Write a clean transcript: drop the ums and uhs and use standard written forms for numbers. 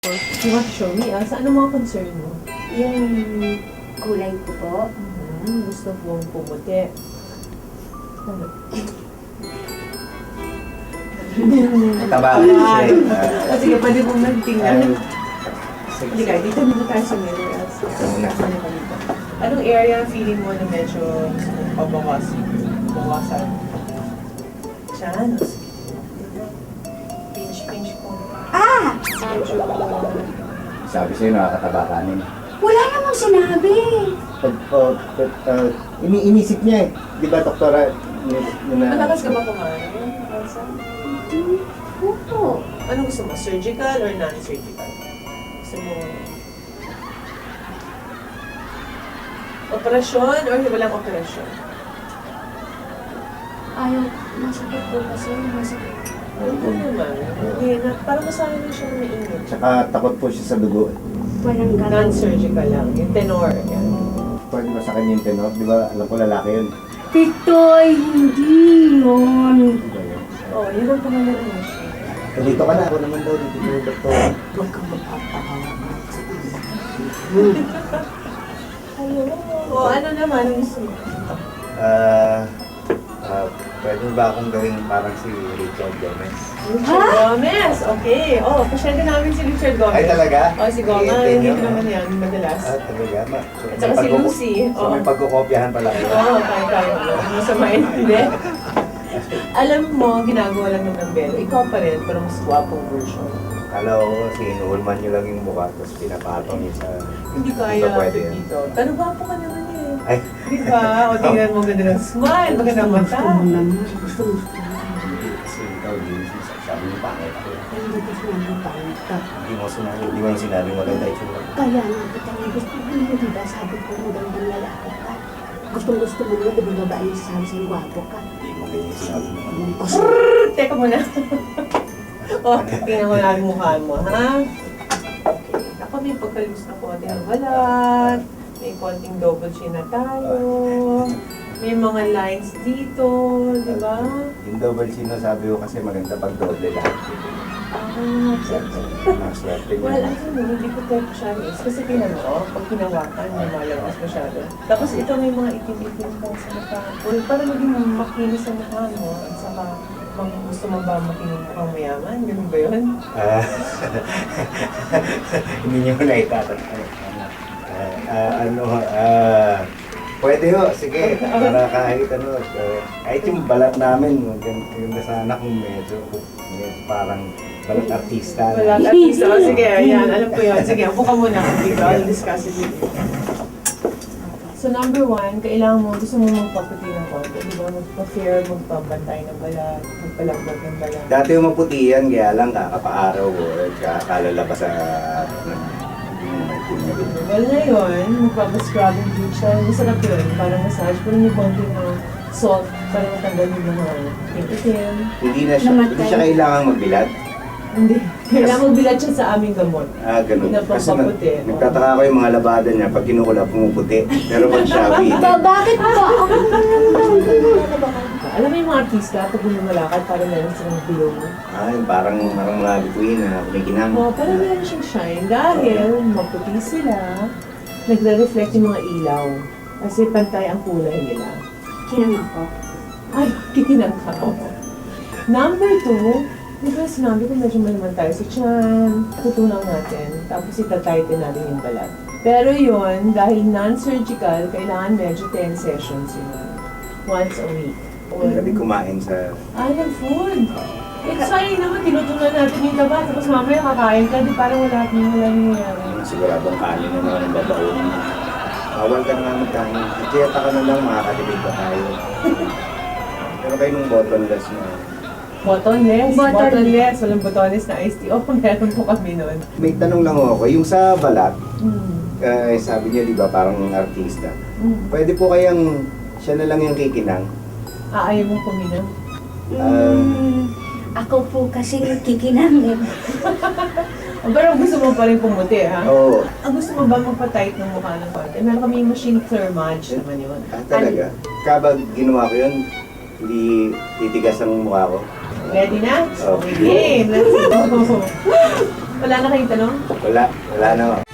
You want to show me? Saan ang mga concern mo? Yung kulay ko po. Gusto mong pumuti. Ano? Taba siya. Sige, pwede mong nagtingnan. Sige. Hindi ka, dito muna tayo sa mirror. Anong area feeling mo na medyo gusto mong bawasan? Diyan. Pinch ko. Medyo, Sabi sa'yo, nakakataba kanin. Wala namang sinabi. Inisip niya eh. Di ba, doktora? matakas ka ba kumain? Elsa? Opo. Anong gusto mo? Surgical or non-surgical? Gusto mo operasyon or walang operasyon? Ayaw, masakit po kasi. Masakit. Ano naman? Hindi, parang masanay na siya na mainit. Tsaka takot po siya sa dugo. Walang gano'n. Non-surgical lang. Yung tenor. Yan. Pwede ba sa kanya yung tenor? Di ba, alam ko lalaki yun. Pitoy, hindi yun. Di ba yun? Oh, yun ang pangalan mo siya. Dito ka na. Ako naman daw. Dito yung doktor. Huwag kang magpapakawa. Hello. O, ano naman ang gusto mo? Pwede ba akong gawing parang si Richard Gomez? Richard Gomez! Okay. Oh, pasyente namin si Richard Gomez. Ay, talaga? Oh, si Gomez. I-attend Hindi niyo? ko naman yan madalas. Talaga? At saka si Lucy. So may pagkukopyahan pala kayo. Oo, tayo. Masamain. Hindi. Alam mo, ginagawa lang naman ng Belo. Ikaw pa rin, pero mas gwapong version. Kala ko kasi inuulman niyo lang yung mukha, tapos pinapatong niyo sa... Hindi Di kaya ba pwede yan? dito. Pero gwapo ka naman eh. Ay, Di ba? O tingnan mo ganda ng smile, maganda ng mata. Gusto mo naman. Gusto mo. kasi ikaw din, sabi mo pangit ako. Hindi ko sinabi pangit ka. Hindi mo sinabi maganda itsura. Kaya nga kita nga gusto mo mo, diba? Sabi ko magandang lalaki ka. Gusto mo nga, diba babae yung sabi sa'yo, gwapo ka. Hindi mo ganyan sinabi mo. Teka muna. O, tingnan mo lang yung mukha mo, ha? Okay. Ako may pagkalus na konti ng balat. May konting double chin na tayo. May mga lines dito, di ba? Yung double chin na sabi ko kasi maganda pag doble lahat. Maswerte Well, niya. ano mo, hindi ko tayo Chinese. Kasi tingnan mo, pag hinawakan, may malabas masyado. Tapos ito may mga itim-itim pa sa mukha. Well, para maging makinis sa mukha mo, at saka gusto mo ba makinig mukhang mayaman? Ganun ba yun? Hindi niyo na itatatay. Pwede ho, sige, para kahit ano, kahit yung balat namin, yung sana kung medyo parang balat artista. Wala at least. Oh, sige, ayan, alam ko yun. Sige, upo ka muna. Dito, I'll discuss it with you. So number one, kailangan mo, gusto mo magpaputi ng konti. Di ba? Magpa-fair, magpapantay ng balat, magpalambot ng balat. Dati yung maputi yan, kaya lang kakapaaraw ko, kalalabas sa... Well, ngayon, magpapascrubbing din siya. Masarap yun, parang massage. Pero may konti ng salt para matanggal yung mga itim. Hindi siya kailangan magbilad. Hindi. Kailangan magbilat siya sa aming gamot. Ganun. Kasi Napapaputi. nagtataka ko yung mga labada niya, pag kinukulap, pumuputi. Pero pag siya, Bakit ba? Alam mo yung mga artista, pag lumalakad, parang meron silang bilong. yung parang mga bituin na kumikinang. Oh, parang meron siyang shine. Dahil maputi sila, nagre-reflect yung mga ilaw. Kasi pantay ang kulay nila. Kinang ako. Ay, kikinang ka. Number two, di ba sinabi ko medyo malaman tayo sa tiyan, tutunaw natin, tapos itatighten natin yung balat. Pero yun, dahil non-surgical, kailangan medyo 10 sessions yun. Once a week. Gabi kumain sa... Ng food. Sayang naman, tinutunan natin yung taba, tapos mamaya kakain ka, di parang wala nangyayari. Siguradong kanin na naman ang babaon. Bawal ka na nga magkain. Tiyata ka na lang, makakatibig pa tayo. Pero kayo nung bottomless na... Bottomless? Bottomless. Walang botones na iced tea. Meron po kami nun. May tanong lang ako, yung sa balat, Mm. sabi niya di ba parang artista, Mm. pwede po kayang siya na lang yung kikinang? Ayaw mong kuminom? Ako po kasi kikinangin. Pero gusto mo pa rin pumuti, ha? Oo. Gusto mo ba magpa-tight ng mukha ng konti? Meron kami yung machine thermage naman yun. Talaga? Kapag ginawa ko yun, hindi titigas ang mukha ko. Ready na? Okay. Game! Let's go! Wala na kayong tanong? Wala na ho.